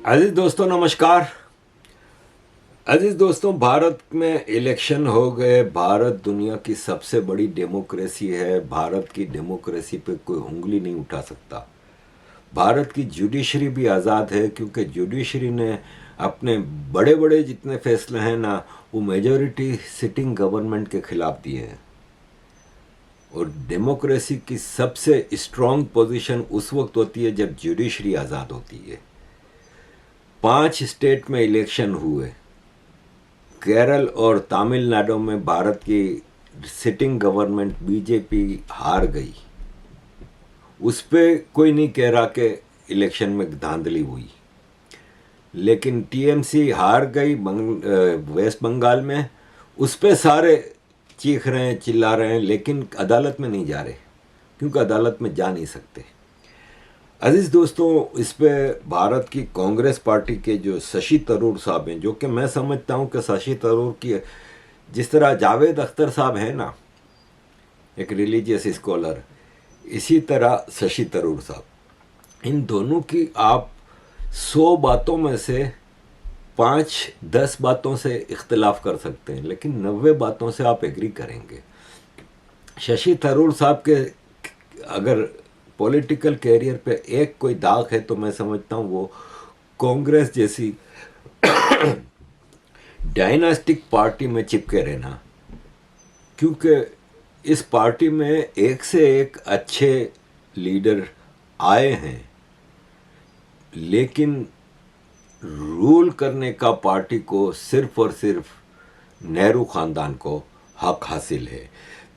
अजीज दोस्तों नमस्कार। अजीज दोस्तों, भारत में इलेक्शन हो गए। भारत दुनिया की सबसे बड़ी डेमोक्रेसी है। भारत की डेमोक्रेसी पे कोई उंगली नहीं उठा सकता। भारत की जुडिशरी भी आज़ाद है क्योंकि जुडिशरी ने अपने बड़े बड़े जितने फैसले हैं ना, वो मेजॉरिटी सिटिंग गवर्नमेंट के खिलाफ दिए हैं। और डेमोक्रेसी की सबसे स्ट्रांग पोजीशन उस वक्त होती है जब जुडिशरी आज़ाद होती है। 5 स्टेट में इलेक्शन हुए। केरल और तमिलनाडु में भारत की सिटिंग गवर्नमेंट बीजेपी हार गई। उस पर कोई नहीं कह रहा कि इलेक्शन में धांधली हुई, लेकिन टीएमसी हार गई वेस्ट बंगाल में। उस पर सारे चीख रहे हैं, चिल्ला रहे हैं, लेकिन अदालत में नहीं जा रहे क्योंकि अदालत में जा नहीं सकते। अजीज दोस्तों, इस पे भारत की कांग्रेस पार्टी के जो शशि थरूर साहब हैं, जो कि मैं समझता हूं कि शशि थरूर की जिस तरह जावेद अख्तर साहब हैं ना, एक रिलीजियस स्कॉलर, इसी तरह शशि थरूर साहब, इन दोनों की आप 100 बातों में से 5-10 बातों से इख्तिलाफ कर सकते हैं, लेकिन 90 बातों से आप एग्री करेंगे। शशि थरूर साहब के अगर पॉलिटिकल कैरियर पे एक कोई दाग है तो मैं समझता हूँ वो कांग्रेस जैसी डायनास्टिक पार्टी में चिपके रहना। क्योंकि इस पार्टी में एक से एक अच्छे लीडर आए हैं, लेकिन रूल करने का पार्टी को सिर्फ और सिर्फ नेहरू खानदान को हक हासिल है।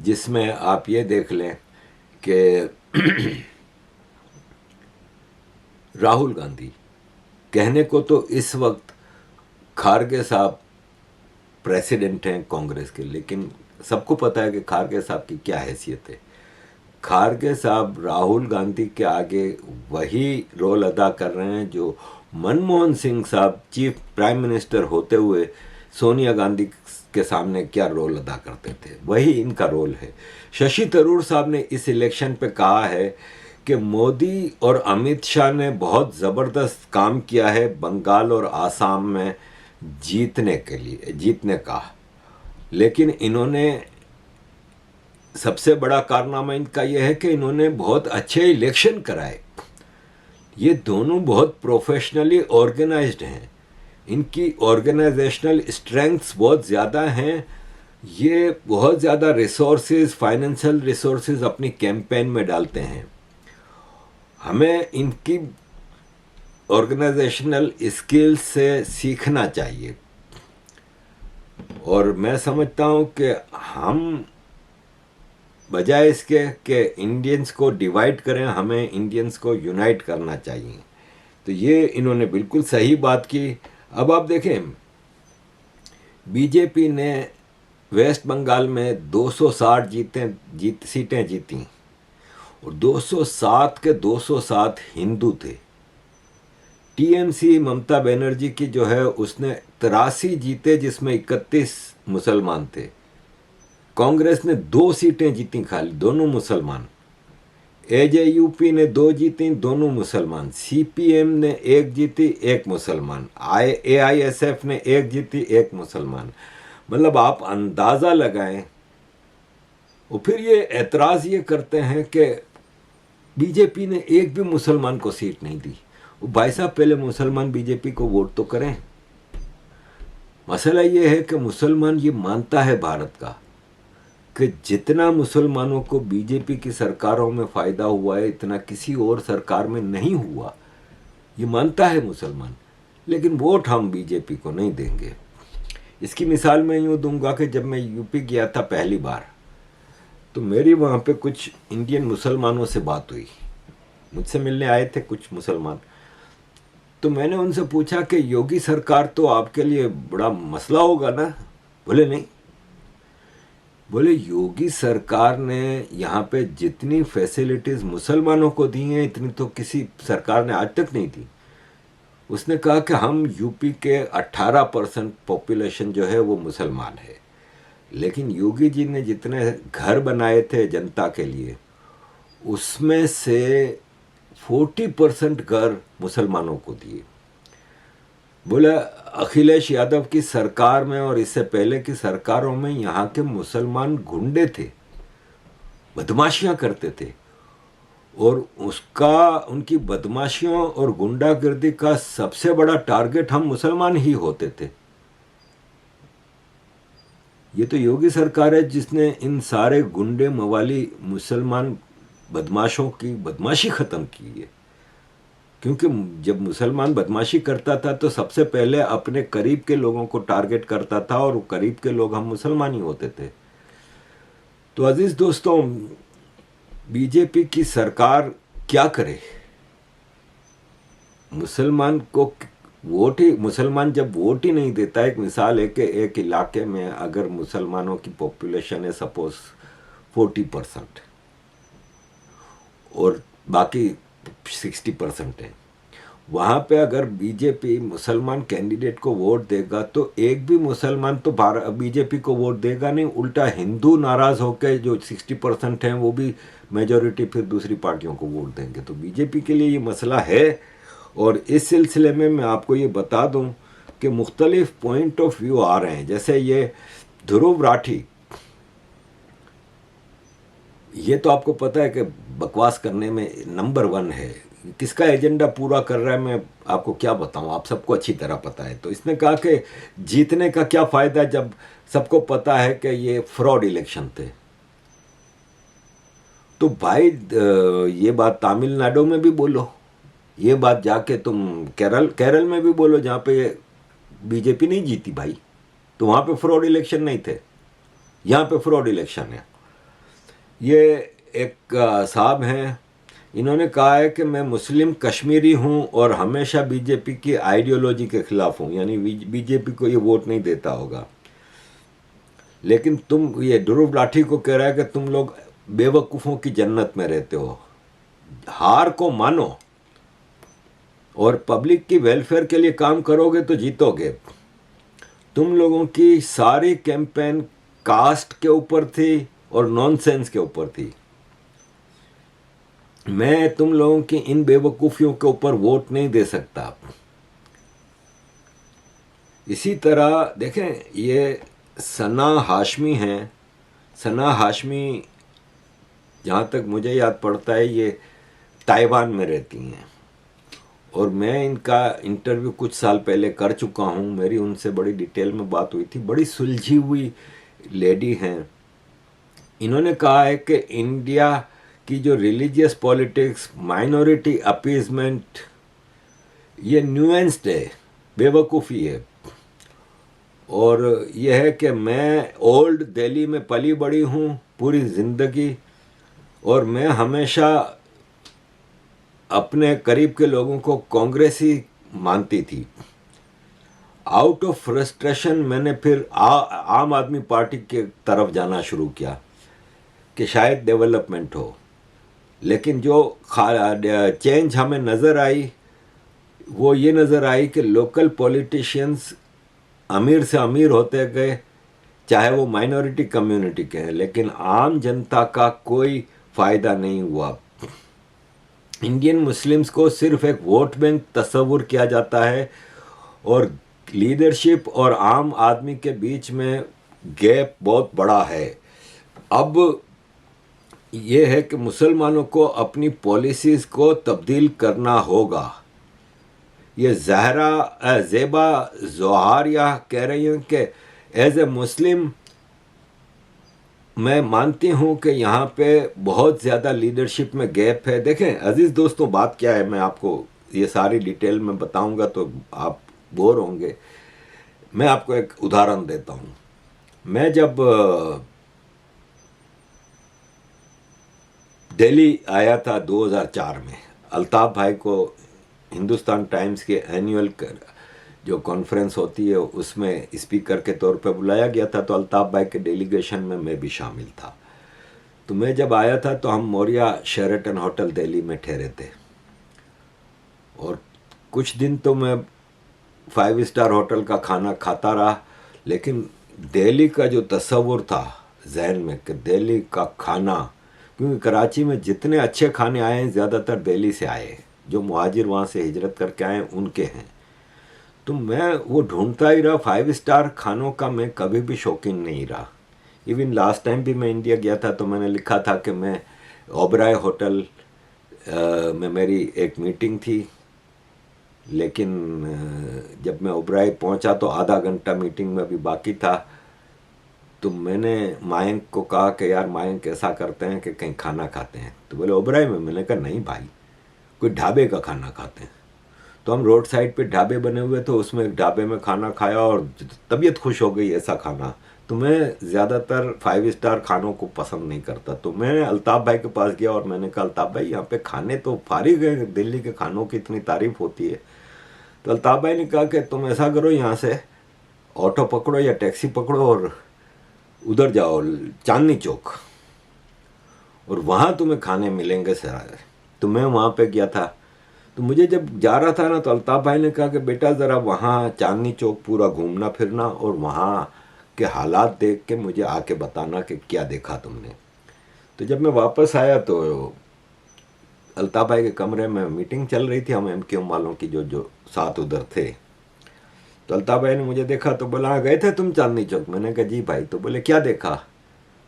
जिसमें आप ये देख लें कि राहुल गांधी, कहने को तो इस वक्त खारगे साहब प्रेसिडेंट हैं कांग्रेस के, लेकिन सबको पता है कि खारगे साहब की क्या हैसियत है। खारगे साहब राहुल गांधी के आगे वही रोल अदा कर रहे हैं जो मनमोहन सिंह साहब चीफ प्राइम मिनिस्टर होते हुए सोनिया गांधी के सामने क्या रोल अदा करते थे, वही इनका रोल है। शशि थरूर साहब ने इस इलेक्शन पे कहा है कि मोदी और अमित शाह ने बहुत ज़बरदस्त काम किया है बंगाल और आसाम में जीतने का, लेकिन इन्होंने सबसे बड़ा कारनामा इनका यह है कि इन्होंने बहुत अच्छे इलेक्शन कराए। ये दोनों बहुत प्रोफेशनली ऑर्गेनाइज्ड हैं, इनकी ऑर्गेनाइजेशनल स्ट्रेंथ्स बहुत ज़्यादा हैं। ये बहुत ज़्यादा रिसोर्सेज, फाइनेंशियल रिसोर्सेज अपनी कैंपेन में डालते हैं। हमें इनकी ऑर्गेनाइजेशनल स्किल्स से सीखना चाहिए। और मैं समझता हूँ कि हम बजाय इसके कि इंडियंस को डिवाइड करें, हमें इंडियंस को यूनाइट करना चाहिए। तो ये इन्होंने बिल्कुल सही बात की। अब आप देखें, बीजेपी ने वेस्ट बंगाल में 260 सीटें जीती और 207 के 207 हिंदू थे। टीएमसी ममता बनर्जी की जो है उसने 83 जीते, जिसमें 31 मुसलमान थे। कांग्रेस ने 2 सीटें जीती खाली, दोनों मुसलमान। एजेयूपी ने 2 जीती, दोनों मुसलमान। सीपीएम ने 1 जीती, 1 मुसलमान। एआईएसएफ ने 1 जीती, 1 मुसलमान। मतलब आप अंदाज़ा लगाएं। और फिर ये एतराज़ ये करते हैं कि बीजेपी ने एक भी मुसलमान को सीट नहीं दी। भाई साहब, पहले मुसलमान बीजेपी को वोट तो करें। मसला ये है कि मुसलमान ये मानता है भारत का कि जितना मुसलमानों को बीजेपी की सरकारों में फ़ायदा हुआ है इतना किसी और सरकार में नहीं हुआ, ये मानता है मुसलमान, लेकिन वोट हम बीजेपी को नहीं देंगे। इसकी मिसाल मैं यूँ दूंगा कि जब मैं यूपी गया था पहली बार, तो मेरी वहाँ पे कुछ इंडियन मुसलमानों से बात हुई। मुझसे मिलने आए थे कुछ मुसलमान। तो मैंने उनसे पूछा कि योगी सरकार तो आपके लिए बड़ा मसला होगा ना? बोले नहीं। बोले योगी सरकार ने यहाँ पे जितनी फैसिलिटीज़ मुसलमानों को दी हैं इतनी तो किसी सरकार ने आज तक नहीं दी। उसने कहा कि हम यूपी के 18% पॉपुलेशन जो है वो मुसलमान है, लेकिन योगी जी ने जितने घर बनाए थे जनता के लिए उसमें से 40% घर मुसलमानों को दिए। बोला अखिलेश यादव की सरकार में और इससे पहले की सरकारों में यहाँ के मुसलमान गुंडे थे, बदमाशियां करते थे, और उसका उनकी बदमाशियों और गुंडागर्दी का सबसे बड़ा टारगेट हम मुसलमान ही होते थे। ये तो योगी सरकार है जिसने इन सारे गुंडे मवाली मुसलमान बदमाशों की बदमाशी खत्म की है। क्योंकि जब मुसलमान बदमाशी करता था तो सबसे पहले अपने करीब के लोगों को टारगेट करता था, और करीब के लोग हम मुसलमान ही होते थे। तो अजीज दोस्तों, बीजेपी की सरकार क्या करे? मुसलमान को मुसलमान जब वोट ही नहीं देता, एक मिसाल है कि एक इलाके में अगर मुसलमानों की पॉपुलेशन है सपोज 40% और बाकी 60% है, वहाँ पे अगर बीजेपी मुसलमान कैंडिडेट को वोट देगा तो एक भी मुसलमान तो बीजेपी को वोट देगा नहीं, उल्टा हिंदू नाराज़ होकर जो 60% हैं वो भी मेजॉरिटी फिर दूसरी पार्टियों को वोट देंगे। तो बीजेपी के लिए ये मसला है। और इस सिलसिले में मैं आपको ये बता दूं कि मुख्तलिफ पॉइंट ऑफ व्यू आ रहे हैं। जैसे ये ध्रुव राठी, ये तो आपको पता है कि बकवास करने में नंबर 1 है। किसका एजेंडा पूरा कर रहा है मैं आपको क्या बताऊं, आप सबको अच्छी तरह पता है। तो इसने कहा कि जीतने का क्या फ़ायदा जब सबको पता है कि ये फ्रॉड इलेक्शन थे। तो भाई ये बात तमिलनाडु में भी बोलो, ये बात जाके तुम केरल में भी बोलो जहाँ पे बीजेपी नहीं जीती भाई, तो वहाँ पे फ्रॉड इलेक्शन नहीं थे, यहाँ पे फ्रॉड इलेक्शन है। ये एक साहब हैं, इन्होंने कहा है कि मैं मुस्लिम कश्मीरी हूँ और हमेशा बीजेपी की आइडियोलॉजी के खिलाफ हूँ, यानी बीजेपी को ये वोट नहीं देता होगा। लेकिन तुम, ये ध्रुव राठी को कह रहा है कि तुम लोग बेवकूफ़ों की जन्नत में रहते हो, हार को मानो और पब्लिक की वेलफेयर के लिए काम करोगे तो जीतोगे। तुम लोगों की सारी कैंपेन कास्ट के ऊपर थी और नॉनसेंस के ऊपर थी। मैं तुम लोगों की इन बेवकूफ़ियों के ऊपर वोट नहीं दे सकता। इसी तरह देखें, ये सना हाशमी हैं। सना हाशमी जहाँ तक मुझे याद पड़ता है ये ताइवान में रहती हैं, और मैं इनका इंटरव्यू कुछ साल पहले कर चुका हूँ। मेरी उनसे बड़ी डिटेल में बात हुई थी। बड़ी सुलझी हुई लेडी हैं। इन्होंने कहा है कि इंडिया की जो रिलीजियस पॉलिटिक्स, माइनॉरिटी अपीजमेंट, ये न्यूएंस्ड है, बेवकूफ़ी है। और यह है कि मैं ओल्ड दिल्ली में पली बड़ी हूँ पूरी ज़िंदगी, और मैं हमेशा अपने करीब के लोगों को कांग्रेसी मानती थी। आउट ऑफ फ्रस्ट्रेशन मैंने फिर आम आदमी पार्टी के तरफ जाना शुरू किया कि शायद डेवलपमेंट हो। लेकिन जो चेंज हमें नज़र आई वो ये नज़र आई कि लोकल पॉलिटिशियंस अमीर से अमीर होते गए, चाहे वो माइनॉरिटी कम्युनिटी के हैं, लेकिन आम जनता का कोई फ़ायदा नहीं हुआ। इंडियन मुस्लिम्स को सिर्फ एक वोट बैंक तस्वुर किया जाता है, और लीडरशिप और आम आदमी के बीच में गैप बहुत बड़ा है। अब ये है कि मुसलमानों को अपनी पॉलिसीज़ को तब्दील करना होगा। ये ज़ेबा जोहारिया कह रही हैं कि एज ए मुस्लिम मैं मानती हूँ कि यहाँ पे बहुत ज़्यादा लीडरशिप में गैप है। देखें अजीज़ दोस्तों, बात क्या है, मैं आपको ये सारी डिटेल में बताऊँगा तो आप बोर होंगे। मैं आपको एक उदाहरण देता हूँ। मैं जब दिल्ली आया था 2004 में, अल्ताफ़ भाई को हिंदुस्तान टाइम्स के एनुअल जो कॉन्फ्रेंस होती है उसमें स्पीकर के तौर पर बुलाया गया था, तो अल्ताफ़ भाई के डेलीगेशन में मैं भी शामिल था। तो मैं जब आया था तो हम मौर्या शेरेटन होटल दिल्ली में ठहरे थे, और कुछ दिन तो मैं 5 स्टार होटल का खाना खाता रहा, लेकिन दिल्ली का जो तस्वुर था जहन में कि दिल्ली का खाना, क्योंकि कराची में जितने अच्छे खाने आए हैं ज़्यादातर दिल्ली से आए हैं, जो मुहाजिर वहाँ से हिजरत करके आए हैं उनके हैं। तो मैं वो ढूंढता ही रहा। 5 स्टार खानों का मैं कभी भी शौकीन नहीं रहा। इवन लास्ट टाइम भी मैं इंडिया गया था तो मैंने लिखा था कि मैं ओबराय होटल में मेरी एक मीटिंग थी, लेकिन जब मैं ओबराय पहुंचा तो आधा घंटा मीटिंग में भी बाकी था। तो मैंने मयंक को कहा कि यार मयंक ऐसा करते हैं कि कहीं खाना खाते हैं। तो बोले ओबराय में? मैंने कहा नहीं भाई, कोई ढाबे का खाना खाते हैं। तो हम रोड साइड पे ढाबे बने हुए तो उसमें एक ढाबे में खाना खाया और तबीयत खुश हो गई ऐसा खाना। तो मैं ज़्यादातर 5 स्टार खानों को पसंद नहीं करता। तो मैंने अल्ताफ़ भाई के पास गया और मैंने कहा अल्ताफ़ भाई यहाँ पे खाने तो फारिग है, दिल्ली के खानों की इतनी तारीफ होती है। तो अल्ताफ़ भाई ने कहा कि तुम ऐसा करो, यहाँ से ऑटो पकड़ो या टैक्सी पकड़ो और उधर जाओ चांदनी चौक, और वहाँ तुम्हें खाने मिलेंगे सर। तो मैं वहाँ पे गया था। तो मुझे जब जा रहा था ना तो अल्ताफ़ भाई ने कहा कि बेटा ज़रा वहाँ चांदनी चौक पूरा घूमना फिरना और वहाँ के हालात देख के मुझे आके बताना कि क्या देखा तुमने। तो जब मैं वापस आया तो अल्ताफ़ भाई के कमरे में मीटिंग चल रही थी, हम MQM वालों की जो जो साथ उधर थे। तो अल्ताफ़ भाई ने मुझे देखा तो बोला गए थे तुम चांदनी चौक? मैंने कहा जी भाई। तो बोले क्या देखा?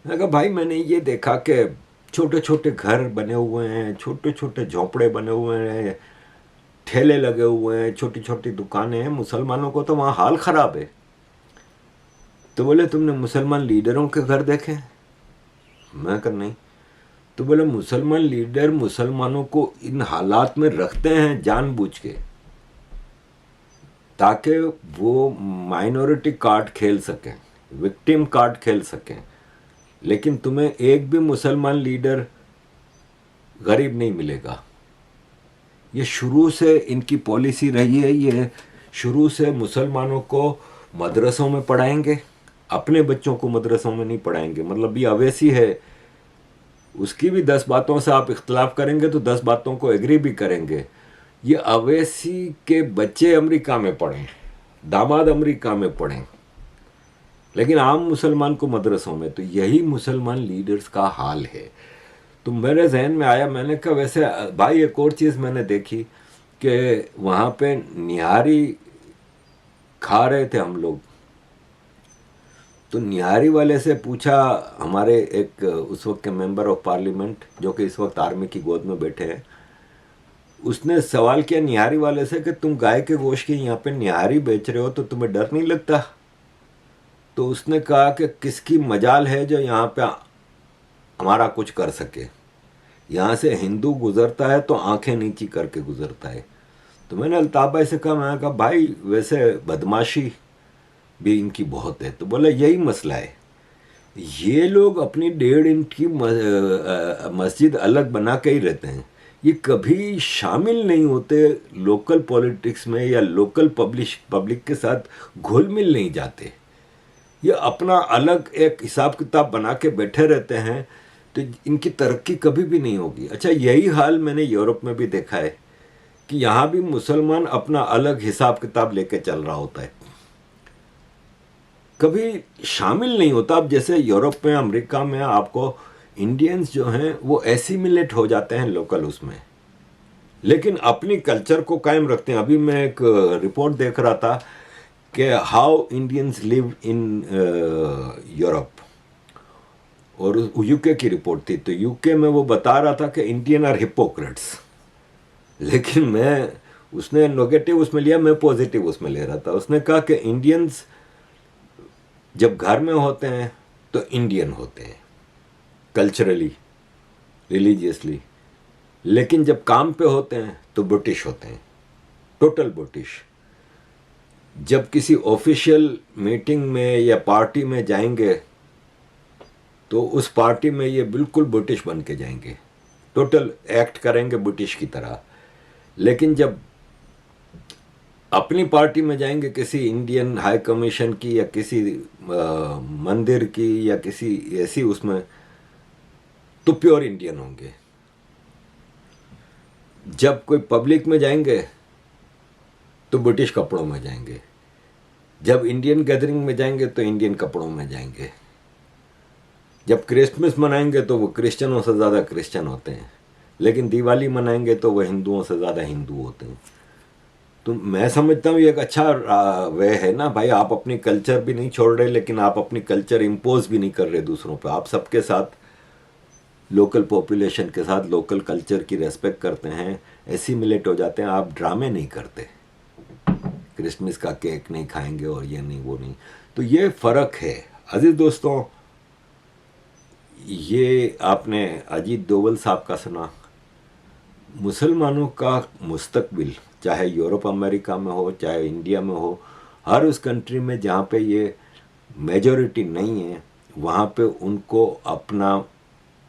मैंने कहा भाई मैंने ये देखा कि छोटे छोटे घर बने हुए हैं, छोटे छोटे झोंपड़े बने हुए हैं, ठेले लगे हुए हैं, छोटी छोटी दुकानें हैं। मुसलमानों को तो वहाँ हाल ख़राब है। तो बोले तुमने मुसलमान लीडरों के घर देखे? मैं कहा नहीं। तो बोले मुसलमान लीडर मुसलमानों को इन हालात में रखते हैं जानबूझ के, ताकि वो माइनॉरिटी कार्ड खेल सकें, विक्टिम कार्ड खेल सकें। लेकिन तुम्हें एक भी मुसलमान लीडर गरीब नहीं मिलेगा। ये शुरू से इनकी पॉलिसी रही है। ये शुरू से मुसलमानों को मदरसों में पढ़ाएंगे, अपने बच्चों को मदरसों में नहीं पढ़ाएंगे। मतलब ये अवैसी है, उसकी भी 10 बातों से आप इख्तलाफ करेंगे तो 10 बातों को एग्री भी करेंगे। ये अवैसी के बच्चे अमेरिका में पढ़ें, दामाद अमेरिका में पढ़ें, लेकिन आम मुसलमान को मदरसों में। तो यही मुसलमान लीडर्स का हाल है। तो मेरे जहन में आया, मैंने कहा वैसे भाई एक और चीज़ मैंने देखी कि वहाँ पे निहारी खा रहे थे हम लोग। तो निहारी वाले से पूछा, हमारे एक उस वक्त के मेंबर ऑफ पार्लियामेंट जो कि इस वक्त आर्मी की गोद में बैठे हैं, उसने सवाल किया निहारी वाले से कि तुम गाय के गोश्त की यहाँ पे निहारी बेच रहे हो तो तुम्हें डर नहीं लगता? तो उसने कहा कि किसकी मजाल है जो यहाँ पे हमारा कुछ कर सके। यहाँ से हिंदू गुजरता है तो आंखें नीची करके गुजरता है। तो मैंने अल्ताफ़ भाई से कहा, मैंने कहा भाई वैसे बदमाशी भी इनकी बहुत है। तो बोला यही मसला है, ये लोग अपनी 1.5 इंच की मस्जिद अलग बना के ही रहते हैं। ये कभी शामिल नहीं होते लोकल पॉलिटिक्स में या लोकल पब्लिक के साथ घुल मिल नहीं जाते। ये अपना अलग एक हिसाब किताब बना के बैठे रहते हैं। तो इनकी तरक्की कभी भी नहीं होगी। अच्छा, यही हाल मैंने यूरोप में भी देखा है कि यहाँ भी मुसलमान अपना अलग हिसाब किताब लेके चल रहा होता है, कभी शामिल नहीं होता। अब जैसे यूरोप में, अमेरिका में आपको इंडियंस जो हैं वो एसिमिलेट हो जाते हैं लोकल उसमें, लेकिन अपनी कल्चर को कायम रखते हैं। अभी मैं एक रिपोर्ट देख रहा था कि how Indians live in Europe, और यूके की रिपोर्ट थी। तो यूके में वो बता रहा था कि इंडियन आर हिपोक्रेट्स। लेकिन मैं, उसने नेगेटिव उसमें लिया, मैं पॉजिटिव उसमें ले रहा था। उसने कहा कि इंडियंस जब घर में होते हैं तो इंडियन होते हैं कल्चरली, रिलीजियसली, लेकिन जब काम पे होते हैं तो ब्रिटिश होते हैं, टोटल ब्रिटिश। जब किसी ऑफिशियल मीटिंग में या पार्टी में जाएंगे तो उस पार्टी में ये बिल्कुल ब्रिटिश बन के जाएंगे, टोटल एक्ट करेंगे ब्रिटिश की तरह। लेकिन जब अपनी पार्टी में जाएंगे, किसी इंडियन हाई कमीशन की या किसी मंदिर की या किसी ऐसी उसमें, तो प्योर इंडियन होंगे। जब कोई पब्लिक में जाएंगे तो ब्रिटिश कपड़ों में जाएंगे, जब इंडियन गैदरिंग में जाएंगे तो इंडियन कपड़ों में जाएंगे, जब क्रिसमस मनाएंगे तो वो क्रिश्चियनों से ज़्यादा क्रिश्चियन होते हैं, लेकिन दिवाली मनाएंगे तो वह हिंदुओं से ज़्यादा हिंदू होते हैं। तो मैं समझता हूँ ये एक अच्छा वे है ना भाई, आप अपनी कल्चर भी नहीं छोड़ रहे लेकिन आप अपनी कल्चर इम्पोज भी नहीं कर रहे दूसरों पे, आप सबके साथ लोकल पॉपुलेशन के साथ लोकल कल्चर की रेस्पेक्ट करते हैं, एसिमिलेट हो जाते हैं, आप ड्रामे नहीं करते, क्रिसमस का केक नहीं खाएंगे और ये नहीं वो नहीं। तो ये फ़र्क है अजीज दोस्तों। ये आपने अजीत डोवल साहब का सुना, मुसलमानों का मुस्तकबिल चाहे यूरोप अमेरिका में हो चाहे इंडिया में हो, हर उस कंट्री में जहाँ पे ये मेजॉरिटी नहीं है वहाँ पे उनको अपना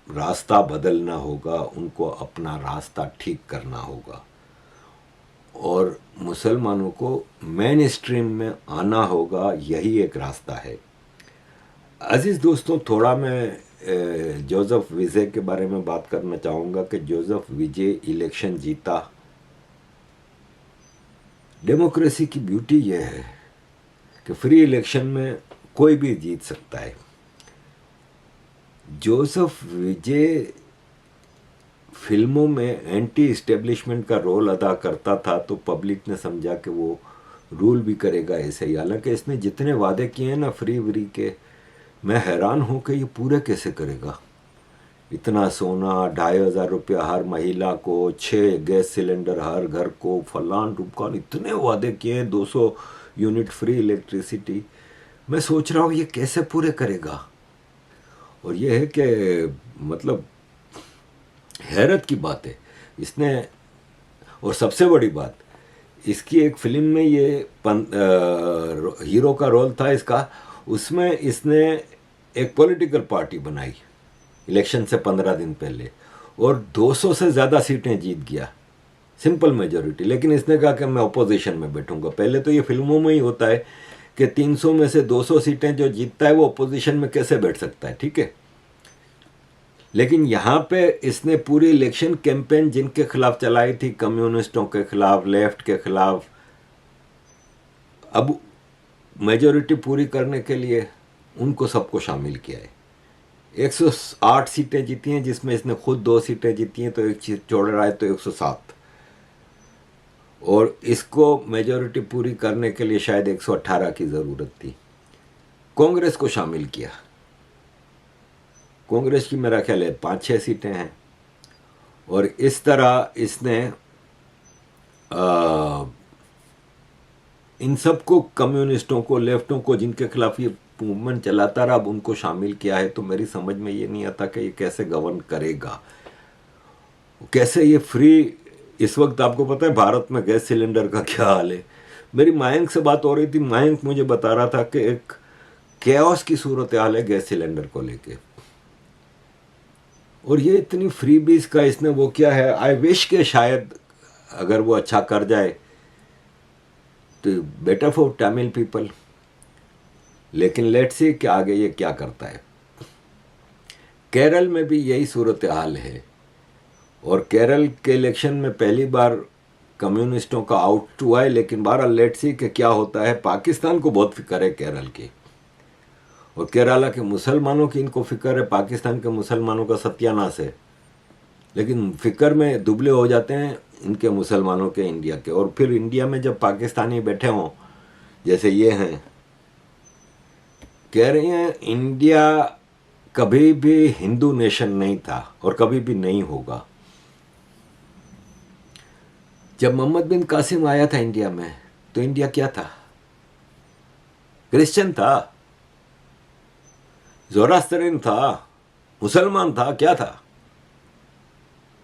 रास्ता बदलना होगा, उनको अपना रास्ता ठीक करना होगा और मुसलमानों को मेन स्ट्रीम में आना होगा, यही एक रास्ता है। अजीज़ दोस्तों, थोड़ा मैं जोसेफ विजे के बारे में बात करना चाहूँगा कि जोसेफ विजे इलेक्शन जीता। डेमोक्रेसी की ब्यूटी यह है कि फ्री इलेक्शन में कोई भी जीत सकता है। जोसेफ विजे फिल्मों में एंटी इस्टेब्लिशमेंट का रोल अदा करता था तो पब्लिक ने समझा कि वो रूल भी करेगा ऐसे ही। हालांकि इसने जितने वादे किए हैं ना फ्री व्री के, मैं हैरान हूँ कि ये पूरे कैसे करेगा। इतना सोना, 2,500 रुपया हर महिला को, 6 गैस सिलेंडर हर घर को, फलान टुमकान, इतने वादे किए हैं, 200 यूनिट फ्री इलेक्ट्रिसिटी। मैं सोच रहा हूँ ये कैसे पूरे करेगा। और ये है कि मतलब हैरत की बात है इसने। और सबसे बड़ी बात, इसकी एक फिल्म में ये हीरो का रोल था इसका, उसमें इसने एक पॉलिटिकल पार्टी बनाई इलेक्शन से 15 दिन पहले और 200 से ज़्यादा सीटें जीत गया, सिंपल मेजॉरिटी। लेकिन इसने कहा कि मैं अपोजिशन में बैठूंगा। पहले तो ये फिल्मों में ही होता है कि 300 में से 200 सीटें जो जीतता है वो अपोजिशन में कैसे बैठ सकता है, ठीक है। लेकिन यहाँ पे इसने पूरी इलेक्शन कैंपेन जिनके खिलाफ चलाई थी, कम्युनिस्टों के खिलाफ, लेफ्ट के खिलाफ, अब मेजॉरिटी पूरी करने के लिए उनको सबको शामिल किया है। 108 सीटें जीती हैं जिसमें इसने खुद 2 सीटें जीती हैं, तो एक चीज छोड़ रहा है तो 107। और इसको मेजॉरिटी पूरी करने के लिए शायद 118 की ज़रूरत थी। कांग्रेस को शामिल किया, कांग्रेस की मेरा ख्याल है 5-6 सीटें हैं। और इस तरह इसने इन सबको, कम्युनिस्टों को, लेफ्टों को, जिनके खिलाफ ये मूवमेंट चलाता रहा, अब उनको शामिल किया है। तो मेरी समझ में ये नहीं आता कि ये कैसे गवर्न करेगा, कैसे ये फ्री। इस वक्त आपको पता है भारत में गैस सिलेंडर का क्या हाल है। मेरी मयंक से बात हो रही थी, मयंक मुझे बता रहा था कि एक कैओस की सूरत हाल है गैस सिलेंडर को लेके। और ये इतनी फ्री बीज का इसने वो क्या है, आई विश के शायद अगर वो अच्छा कर जाए तो बेटर फॉर तमिल पीपल। लेकिन लेट्स सी कि आगे ये क्या करता है। केरल में भी यही सूरत हाल है और केरल के इलेक्शन में पहली बार कम्युनिस्टों का आउट हुआ है। लेकिन बहरहाल लेट्स सी कि क्या होता है। पाकिस्तान को बहुत फिक्र है केरल की, और केरला के मुसलमानों की इनको फिक्र है, पाकिस्तान के मुसलमानों का सत्यानाश है। लेकिन फिक्र में दुबले हो जाते हैं इनके मुसलमानों के, इंडिया के। और फिर इंडिया में जब पाकिस्तानी बैठे हों जैसे ये हैं, कह रहे हैं इंडिया कभी भी हिंदू नेशन नहीं था और कभी भी नहीं होगा। जब मोहम्मद बिन कासिम आया था इंडिया में तो इंडिया क्या था, क्रिश्चियन था, जोरास्ट्रियन था, मुसलमान था, क्या था।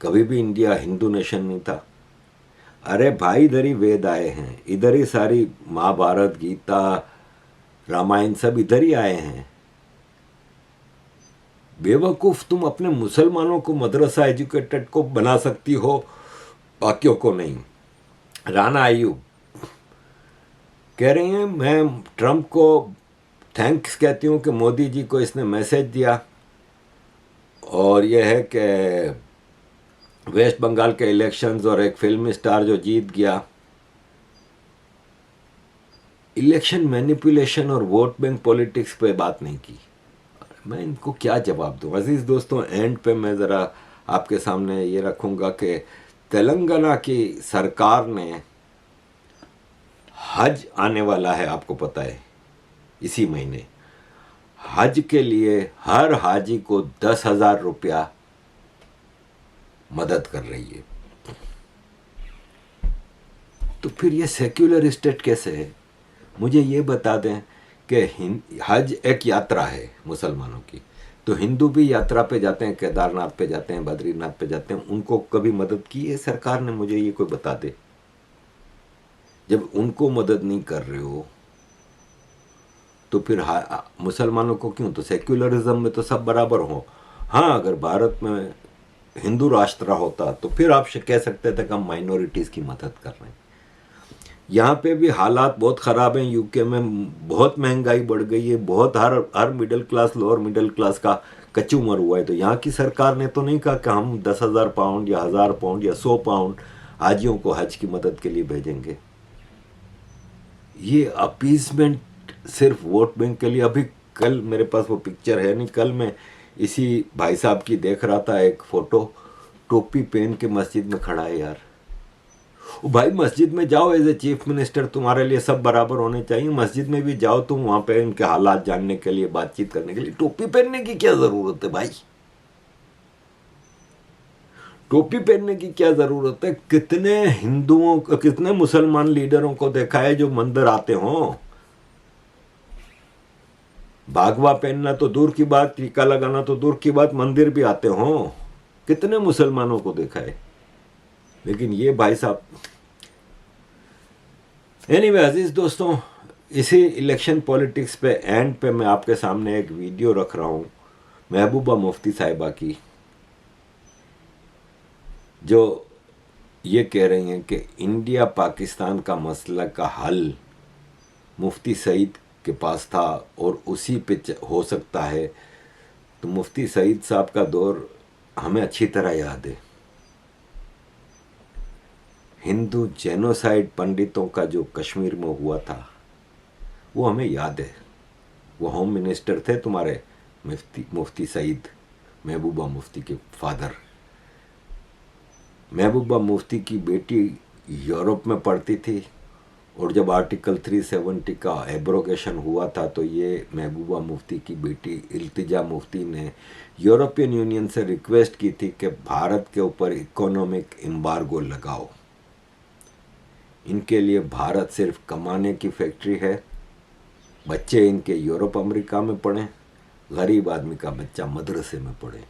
कभी भी इंडिया हिंदू नेशन नहीं था। अरे भाई इधर ही वेद आए हैं, इधर ही सारी महाभारत, गीता, रामायण सब इधर ही आए हैं। बेवकूफ, तुम अपने मुसलमानों को मदरसा एजुकेटेड को बना सकती हो, बाकियों को नहीं। राना आयूब कह रही हैं मैं ट्रंप को थैंक्स कहती हूँ कि मोदी जी को इसने मैसेज दिया। और यह है कि वेस्ट बंगाल के इलेक्शंस और एक फिल्म स्टार जो जीत गया, इलेक्शन मैनिपुलेशन और वोट बैंक पॉलिटिक्स पे बात नहीं की। मैं इनको क्या जवाब दूँ। अजीज़ दोस्तों, एंड पे मैं ज़रा आपके सामने ये रखूँगा कि तेलंगाना की सरकार ने हज आने वाला है, आपको पता है, इसी महीने। हज के लिए हर हाजी को 10,000 रुपया मदद कर रही है। तो फिर ये सेक्युलर स्टेट कैसे है? मुझे ये बता दें कि हज एक यात्रा है मुसलमानों की, तो हिंदू भी यात्रा पे जाते हैं, केदारनाथ पे जाते हैं, बद्रीनाथ पे जाते हैं, उनको कभी मदद की है सरकार ने? मुझे ये कोई बता दे। जब उनको मदद नहीं कर रहे हो तो फिर मुसलमानों को क्यों? तो सेक्युलरिज्म में तो सब बराबर हो। हाँ, अगर भारत में हिंदू राष्ट्र होता तो फिर आप कह सकते थे कि हम माइनॉरिटीज की मदद कर रहे हैं। यहाँ पे भी हालात बहुत ख़राब हैं। यूके में बहुत महंगाई बढ़ गई है, बहुत हर middle class, lower middle class का कचूमर हुआ है। तो यहाँ की सरकार ने तो नहीं कहा कि हम 10,000 पाउंड या 1,000 पाउंड या 100 पाउंड हाजियों को हज की मदद के लिए भेजेंगे। ये अपीसमेंट सिर्फ वोट बैंक के लिए। अभी कल मेरे पास वो पिक्चर है नहीं, कल मैं इसी भाई साहब की देख रहा था एक फ़ोटो, टोपी पहन के मस्जिद में खड़ा है। यार भाई, मस्जिद में जाओ, एज ए चीफ मिनिस्टर तुम्हारे लिए सब बराबर होने चाहिए। मस्जिद में भी जाओ तुम, वहाँ पे उनके हालात जानने के लिए, बातचीत करने के लिए। टोपी पहनने की क्या ज़रूरत है भाई? टोपी पहनने की क्या ज़रूरत है? कितने हिंदुओं, कितने मुसलमान लीडरों को देखा है जो मंदिर आते हों। बागवा पहनना तो दूर की बात, टीका लगाना तो दूर की बात, मंदिर भी आते हों। कितने मुसलमानों को देखा है। लेकिन ये भाई साहब, एनीवे अजीज दोस्तों, इसी इलेक्शन पॉलिटिक्स पे एंड पे मैं आपके सामने एक वीडियो रख रहा हूँ महबूबा मुफ्ती साहिबा की, जो ये कह रही हैं कि इंडिया पाकिस्तान का मसला का हल मुफ्ती सईद के पास था और उसी पे हो सकता है। तो मुफ्ती सईद साहब का दौर हमें अच्छी तरह याद है। हिंदू जेनोसाइड पंडितों का जो कश्मीर में हुआ था वो हमें याद है। वो होम मिनिस्टर थे तुम्हारे मुफ्ती सईद, महबूबा मुफ्ती के फादर। महबूबा मुफ्ती की बेटी यूरोप में पढ़ती थी और जब आर्टिकल 370 का एब्रोगेशन हुआ था तो ये महबूबा मुफ्ती की बेटी इल्तिजा मुफ्ती ने यूरोपियन यूनियन से रिक्वेस्ट की थी कि भारत के ऊपर इकोनॉमिक एम्बार्गो लगाओ। इनके लिए भारत सिर्फ कमाने की फैक्ट्री है, बच्चे इनके यूरोप अमेरिका में पढ़ें, गरीब आदमी का बच्चा मदरसे में पढ़े।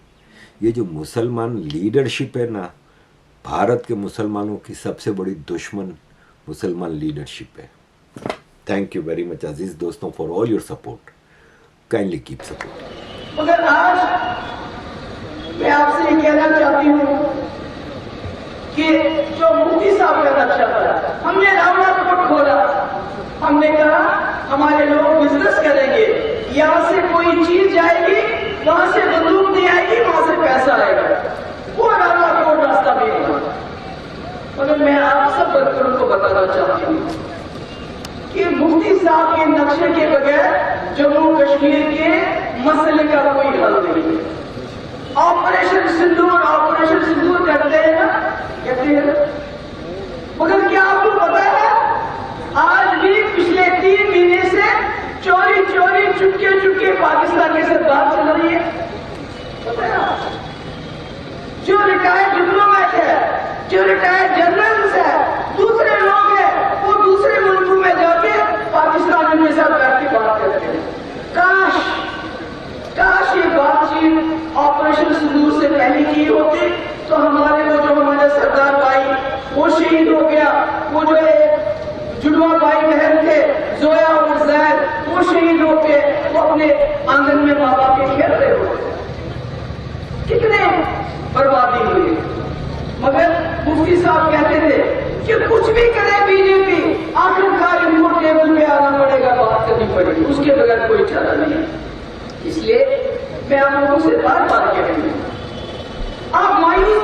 ये जो मुसलमान लीडरशिप है ना, भारत के मुसलमानों की सबसे बड़ी दुश्मन मुसलमान लीडरशिप है। थैंक यू वेरी मच अजीज दोस्तों for all your support. Kindly keep support. मगर आज मैं आपसे ये कहना चाहती हूँ कि जो मुफ्ती साहब का नक्शा था, हमने रावला कोट खोला, हमने कहा हमारे लोग बिजनेस करेंगे, यहाँ से कोई चीज जाएगी, वहां से बंदूक नहीं आएगी, वहां से पैसा आएगा। वो रावला कोट रास्ता भी था। मगर मैं आप सब वर्करों को बताना चाहती हूँ कि मुफ्ती साहब के नक्शे के बगैर जम्मू कश्मीर के मसले का कोई हल नहीं है। ऑपरेशन सिंदूर करते हैं ना, कहते हैं, मगर क्या आपको पता है आज भी पिछले 3 महीने से चोरी चुपके पाकिस्तान के साथ बात चल रही है। पता है जो रिटायर्ड डिप्लोमेट है, जो रिटायर्ड जनरल्स है, दूसरे लोग हैं, वो दूसरे मुल्कों में जाके पाकिस्तान के साथ बैठ के बात करते हैं। काश ये बातचीत ऑपरेशन सिंदूर से पहले की होती तो हमारे वो जो हमारे सरदार भाई वो शहीद हो गया, वो जो जुड़वा भाई बहन थे जोया और जैद वो शहीद हो के वो अपने आंगन में माँ बाप के खेल रहे होते। कितने बर्बादी हुई। मगर मुफ्ती साहब कहते थे कि कुछ भी करे बीजेपी, आखिरकार इनको टेबल पे आना पड़ेगा, बात करनी पड़ेगी, उसके बगैर कोई चारा नहीं है। इसलिए मैं आप लोगों से बार बार कह रही हूँ, आप मायूस